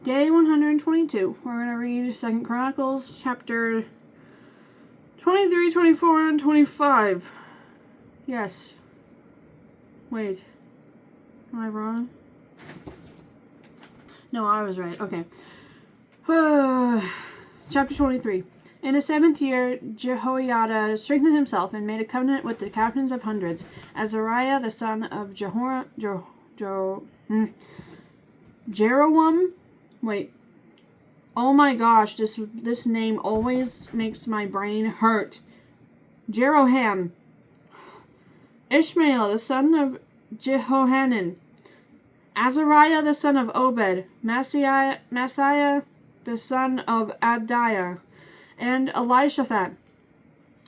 Day 122. We're going to read 2 Chronicles chapter 23, 24, and 25. Yes. Wait. Am I wrong? No, I was right. Okay. Chapter 23. In the 7th year, Jehoiada strengthened himself and made a covenant with the captains of hundreds. Azariah, the son of Jeroham. Wait. Oh my gosh, this name always makes my brain hurt. Jeroham. Ishmael, the son of Jehohanan. Azariah, the son of Obed. Messiah, the son of Abdiah. And Elishaphat,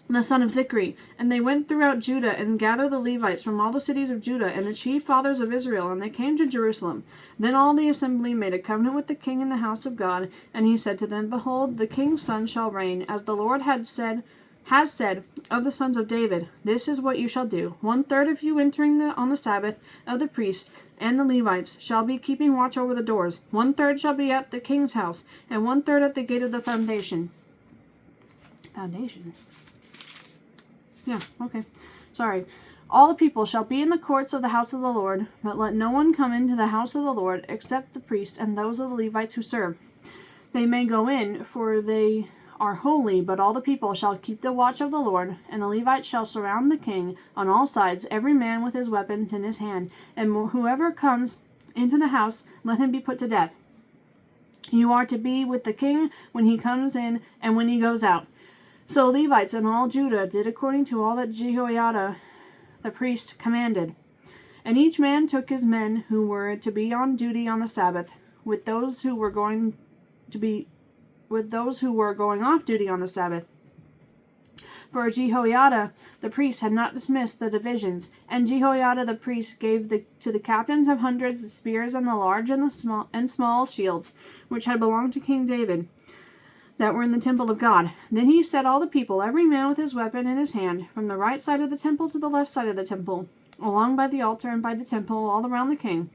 the son of Zichri. And they went throughout Judah and gathered the Levites from all the cities of Judah and the chief fathers of Israel, and they came to Jerusalem. Then all the assembly made a covenant with the king in the house of God, and he said to them, Behold, the king's son shall reign, as the Lord has said of the sons of David. This is what you shall do. 1/3 of you entering on the Sabbath of the priests and the Levites shall be keeping watch over the doors. 1/3 shall be at the king's house, and 1/3 at the gate of the foundation. Yeah, okay. Sorry. All the people shall be in the courts of the house of the Lord, but let no one come into the house of the Lord except the priests and those of the Levites who serve. They may go in, for they are holy, but all the people shall keep the watch of the Lord, and the Levites shall surround the king on all sides, every man with his weapons in his hand, and whoever comes into the house, let him be put to death. You are to be with the king when he comes in and when he goes out. So the Levites and all Judah did according to all that Jehoiada the priest commanded. And each man took his men who were to be on duty on the Sabbath, with those who were going off duty on the Sabbath. For Jehoiada the priest had not dismissed the divisions, and Jehoiada the priest gave to the captains of hundreds the spears and the large and the small shields, which had belonged to King David, that were in the temple of God. Then he set all the people, every man with his weapon in his hand, from the right side of the temple to the left side of the temple, along by the altar and by the temple, all around the king.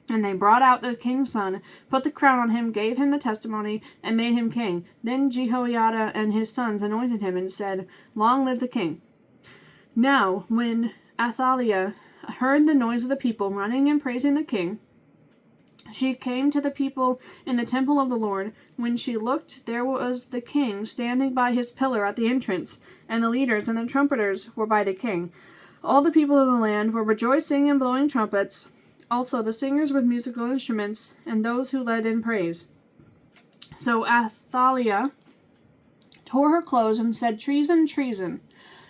And they brought out the king's son, put the crown on him, gave him the testimony, and made him king. Then Jehoiada and his sons anointed him and said, Long live the king. Now, when Athaliah heard the noise of the people running and praising the king, she came to the people in the temple of the Lord. When she looked, there was the king standing by his pillar at the entrance, and the leaders and the trumpeters were by the king. All the people of the land were rejoicing and blowing trumpets, also the singers with musical instruments, and those who led in praise. So Athaliah tore her clothes and said, Treason, treason.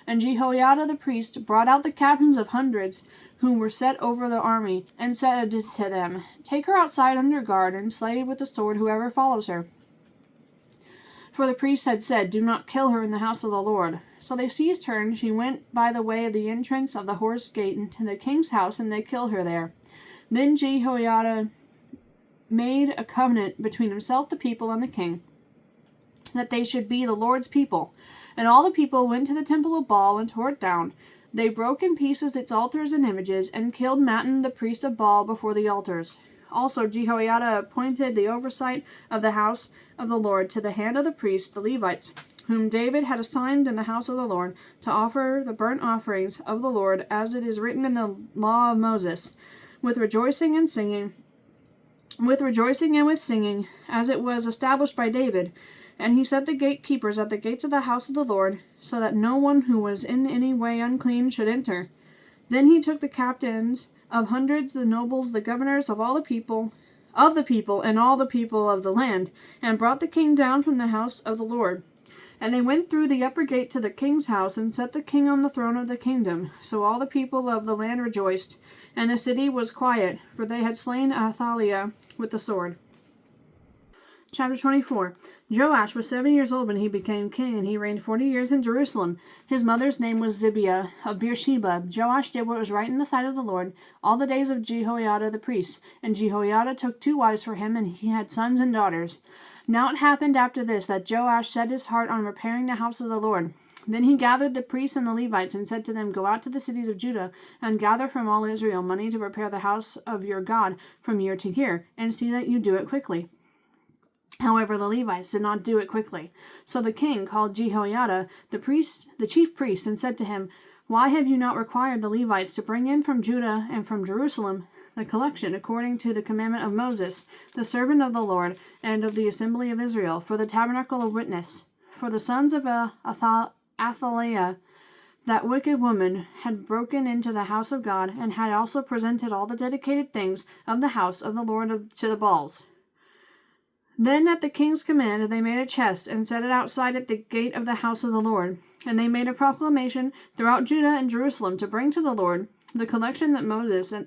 And Jehoiada the priest brought out the captains of hundreds, who were set over the army, and said to them, Take her outside under guard, and slay with the sword whoever follows her. For the priest had said, Do not kill her in the house of the Lord. So they seized her, and she went by the way of the entrance of the horse gate into the king's house, and they killed her there. Then Jehoiada made a covenant between himself, the people, and the king, that they should be the Lord's people. And all the people went to the temple of Baal and tore it down. They broke in pieces its altars and images, and killed Mattan the priest of Baal before the altars. Also Jehoiada appointed the oversight of the house of the Lord to the hand of the priests, the Levites, whom David had assigned in the house of the Lord, to offer the burnt offerings of the Lord, as it is written in the law of Moses, with rejoicing and with singing, as it was established by David. And he set the gatekeepers at the gates of the house of the Lord, so that no one who was in any way unclean should enter. Then he took the captains of hundreds, the nobles, the governors of all the people, and all the people of the land, and brought the king down from the house of the Lord. And they went through the upper gate to the king's house, and set the king on the throne of the kingdom. So all the people of the land rejoiced, and the city was quiet, for they had slain Athaliah with the sword. Chapter 24. Joash was 7 years old when he became king, and he reigned 40 years in Jerusalem. His mother's name was Zibiah of Beersheba. Joash did what was right in the sight of the Lord all the days of Jehoiada the priest. And Jehoiada took 2 wives for him, and he had sons and daughters. Now it happened after this that Joash set his heart on repairing the house of the Lord. Then he gathered the priests and the Levites and said to them, "Go out to the cities of Judah and gather from all Israel money to prepare the house of your God from year to year, and see that you do it quickly." However, the Levites did not do it quickly. So the king called Jehoiada, the chief priest, and said to him, "Why have you not required the Levites to bring in from Judah and from Jerusalem the collection according to the commandment of Moses, the servant of the Lord, and of the assembly of Israel, for the tabernacle of witness? For the sons of Athaliah, that wicked woman, had broken into the house of God, and had also presented all the dedicated things of the house of the Lord to the Baals." Then at the king's command they made a chest, and set it outside at the gate of the house of the Lord. And they made a proclamation throughout Judah and Jerusalem to bring to the Lord the collection that Moses, the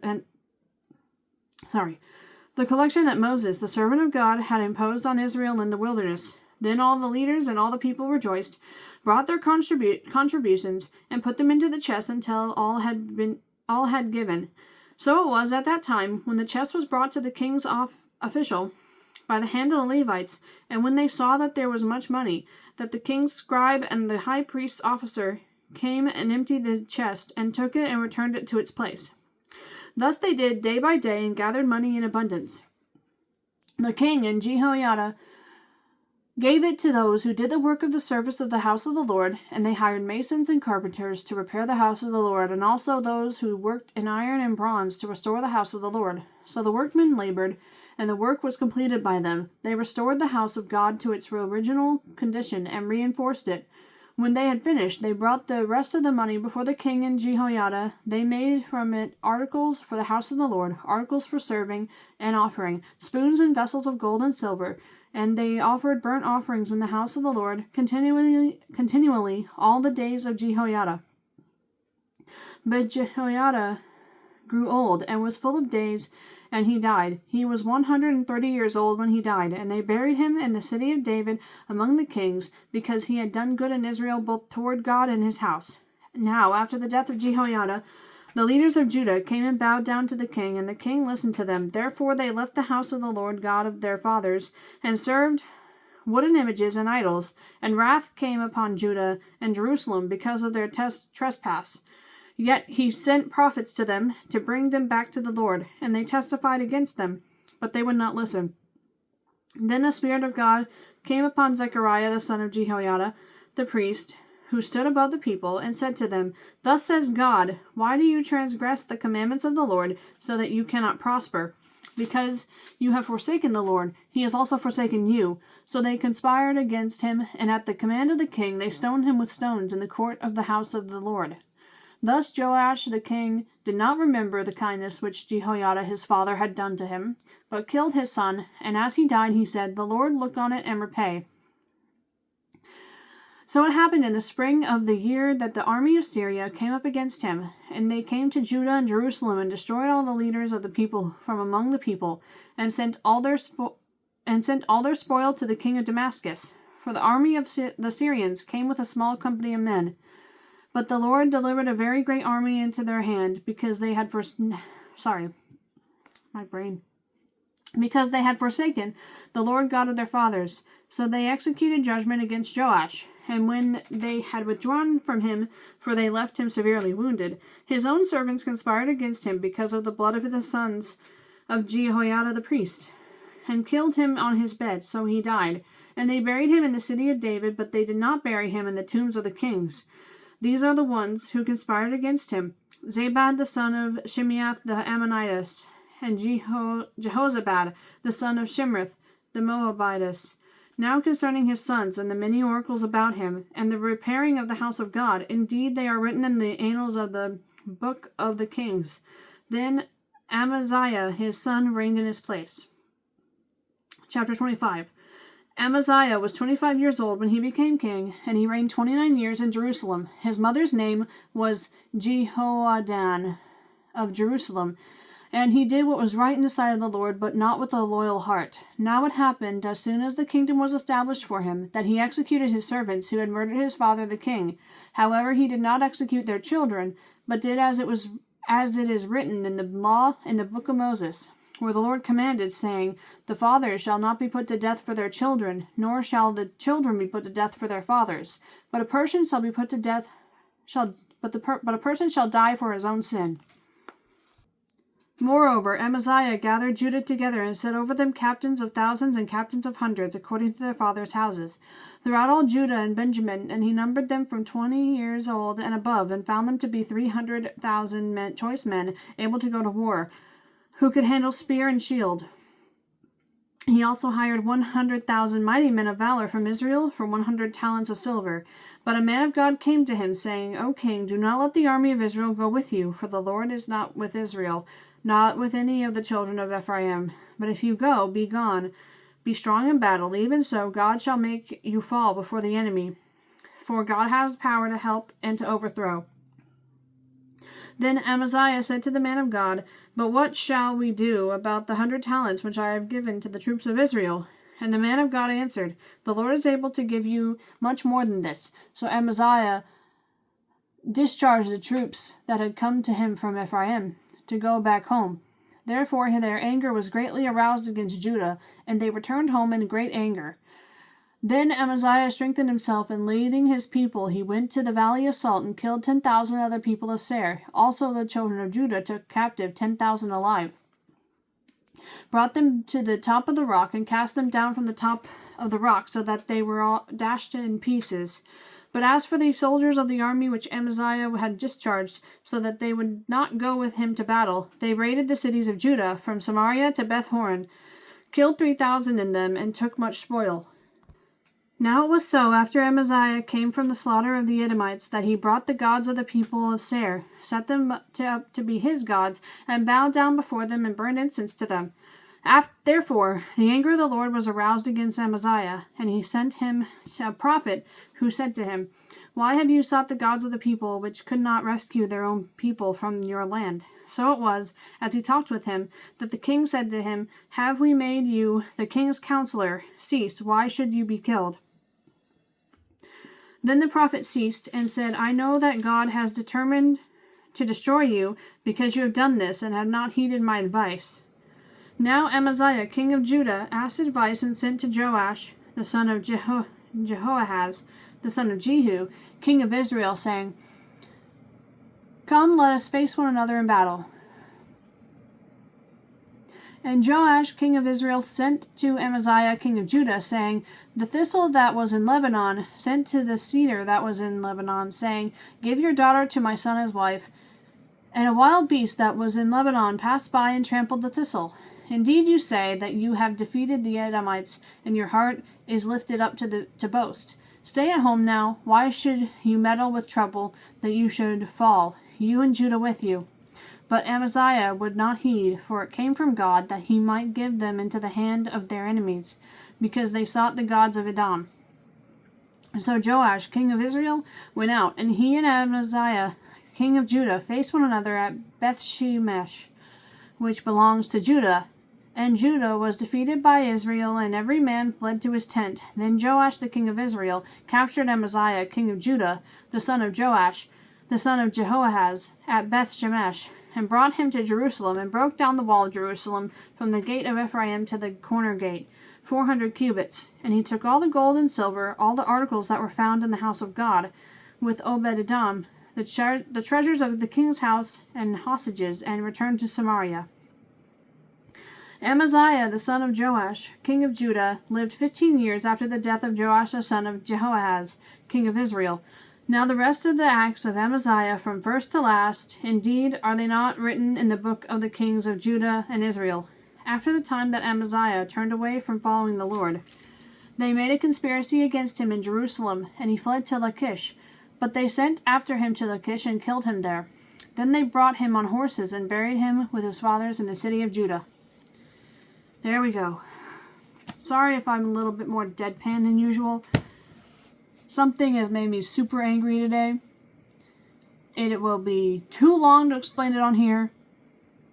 servant of God, had imposed on Israel in the wilderness. Then all the leaders and all the people rejoiced, brought their contributions, and put them into the chest until all had given. So it was at that time, when the chest was brought to the king's official by the hand of the Levites, and when they saw that there was much money, that the king's scribe and the high priest's officer came and emptied the chest, and took it and returned it to its place. Thus they did day by day, and gathered money in abundance. The king and Jehoiada gave it to those who did the work of the service of the house of the Lord, and they hired masons and carpenters to repair the house of the Lord, and also those who worked in iron and bronze to restore the house of the Lord. So the workmen labored, and the work was completed by them. They restored the house of God to its original condition and reinforced it. When they had finished, they brought the rest of the money before the king and Jehoiada. They made from it articles for the house of the Lord, articles for serving and offering, spoons and vessels of gold and silver. And they offered burnt offerings in the house of the Lord continually all the days of Jehoiada. But Jehoiada grew old and was full of days, and he died. He was 130 years old when he died, and they buried him in the city of David among the kings, because he had done good in Israel both toward God and his house. Now, after the death of Jehoiada, the leaders of Judah came and bowed down to the king, and the king listened to them. Therefore they left the house of the Lord God of their fathers, and served wooden images and idols, and wrath came upon Judah and Jerusalem because of their trespass. Yet he sent prophets to them to bring them back to the Lord, and they testified against them, but they would not listen. Then the Spirit of God came upon Zechariah the son of Jehoiada, the priest, who stood above the people, and said to them, "Thus says God, why do you transgress the commandments of the Lord, so that you cannot prosper? Because you have forsaken the Lord, he has also forsaken you." So they conspired against him, and at the command of the king they stoned him with stones in the court of the house of the Lord. Thus Joash the king did not remember the kindness which Jehoiada his father had done to him, but killed his son, and as he died he said, "The Lord look on it and repay." So it happened in the spring of the year that the army of Syria came up against him, and they came to Judah and Jerusalem, and destroyed all the leaders of the people from among the people, and sent all their spoil to the king of Damascus. For the army of the Syrians came with a small company of men. But the Lord delivered a very great army into their hand, because they had forsaken the Lord God of their fathers. So they executed judgment against Joash. And when they had withdrawn from him, for they left him severely wounded, his own servants conspired against him because of the blood of the sons of Jehoiada the priest, and killed him on his bed, so he died. And they buried him in the city of David, but they did not bury him in the tombs of the kings. These are the ones who conspired against him: Zabad the son of Shimeath the Ammonitess, and Jehozabad the son of Shimrith the Moabitess. Now concerning his sons, and the many oracles about him, and the repairing of the house of God, indeed they are written in the annals of the book of the kings. Then Amaziah his son reigned in his place. Chapter 25. Amaziah was 25 years old when he became king, and he reigned 29 years in Jerusalem. His mother's name was Jehoadan of Jerusalem, and he did what was right in the sight of the Lord, but not with a loyal heart. Now it happened, as soon as the kingdom was established for him, that he executed his servants who had murdered his father the king. However, he did not execute their children, but did as it is written in the law in the book of Moses. where the Lord commanded, saying, The fathers shall not be put to death for their children, nor shall the children be put to death for their fathers. But a person shall be put to death, but a person shall die for his own sin. Moreover, Amaziah gathered Judah together and set over them captains of thousands and captains of hundreds, according to their fathers' houses, throughout all Judah and Benjamin, and he numbered them from 20 years old and above, and found them to be 300,000 choice men, able to go to war, who could handle spear and shield. He also hired 100,000 mighty men of valor from Israel for 100 talents of silver. But a man of God came to him, saying, O king, do not let the army of Israel go with you, for the Lord is not with Israel, not with any of the children of Ephraim. But if you go, be gone, be strong in battle. Even so, God shall make you fall before the enemy, for God has power to help and to overthrow. Then Amaziah said to the man of God, But what shall we do about the 100 talents which I have given to the troops of Israel? And the man of God answered, The Lord is able to give you much more than this. So Amaziah discharged the troops that had come to him from Ephraim to go back home. Therefore their anger was greatly aroused against Judah, and they returned home in great anger. Then Amaziah strengthened himself, and leading his people, he went to the valley of Salt and killed 10,000 of the people of Seir. Also the children of Judah took captive 10,000 alive, brought them to the top of the rock, and cast them down from the top of the rock, so that they were all dashed in pieces. But as for the soldiers of the army which Amaziah had discharged, so that they would not go with him to battle, they raided the cities of Judah, from Samaria to Beth-horon, killed 3,000 in them, and took much spoil. Now it was so, after Amaziah came from the slaughter of the Edomites, that he brought the gods of the people of Seir, set them up to be his gods, and bowed down before them, and burned incense to them. Therefore the anger of the Lord was aroused against Amaziah, and he sent him a prophet, who said to him, Why have you sought the gods of the people, which could not rescue their own people from your land? So it was, as he talked with him, that the king said to him, Have we made you the king's counselor? Cease, why should you be killed? Then the prophet ceased, and said, I know that God has determined to destroy you, because you have done this, and have not heeded my advice. Now Amaziah, king of Judah, asked advice, and sent to Joash, the son of Jehoahaz, the son of Jehu, king of Israel, saying, Come, let us face one another in battle. And Joash, king of Israel, sent to Amaziah, king of Judah, saying, The thistle that was in Lebanon sent to the cedar that was in Lebanon, saying, Give your daughter to my son as wife. And a wild beast that was in Lebanon passed by and trampled the thistle. Indeed, you say that you have defeated the Edomites, and your heart is lifted up to boast. Stay at home now. Why should you meddle with trouble, that you should fall, you and Judah with you? But Amaziah would not heed, for it came from God, that he might give them into the hand of their enemies, because they sought the gods of Edom. So Joash, king of Israel, went out, and he and Amaziah, king of Judah, faced one another at Beth-shemesh, which belongs to Judah. And Judah was defeated by Israel, and every man fled to his tent. Then Joash, the king of Israel, captured Amaziah, king of Judah, the son of Joash, the son of Jehoahaz, at Beth-shemesh, and brought him to Jerusalem, and broke down the wall of Jerusalem from the gate of Ephraim to the corner gate, 400 cubits. And he took all the gold and silver, all the articles that were found in the house of God, with Obed-edom, the treasures of the king's house, and hostages, and returned to Samaria. Amaziah, the son of Joash, king of Judah, lived 15 years after the death of Joash, the son of Jehoahaz, king of Israel. Now the rest of the acts of Amaziah, from first to last, indeed, are they not written in the book of the kings of Judah and Israel? After the time that Amaziah turned away from following the Lord, they made a conspiracy against him in Jerusalem, and he fled to Lachish. But they sent after him to Lachish and killed him there. Then they brought him on horses and buried him with his fathers in the city of Judah. There we go. Sorry if I'm a little bit more deadpan than usual. Something has made me super angry today. It will be too long to explain it on here,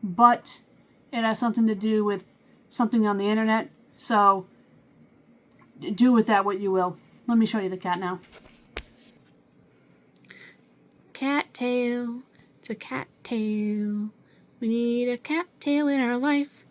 but it has something to do with something on the internet, so do with that what you will. Let me show you the cat now. Cat tail. It's a cat tail. We need a cat tail in our life.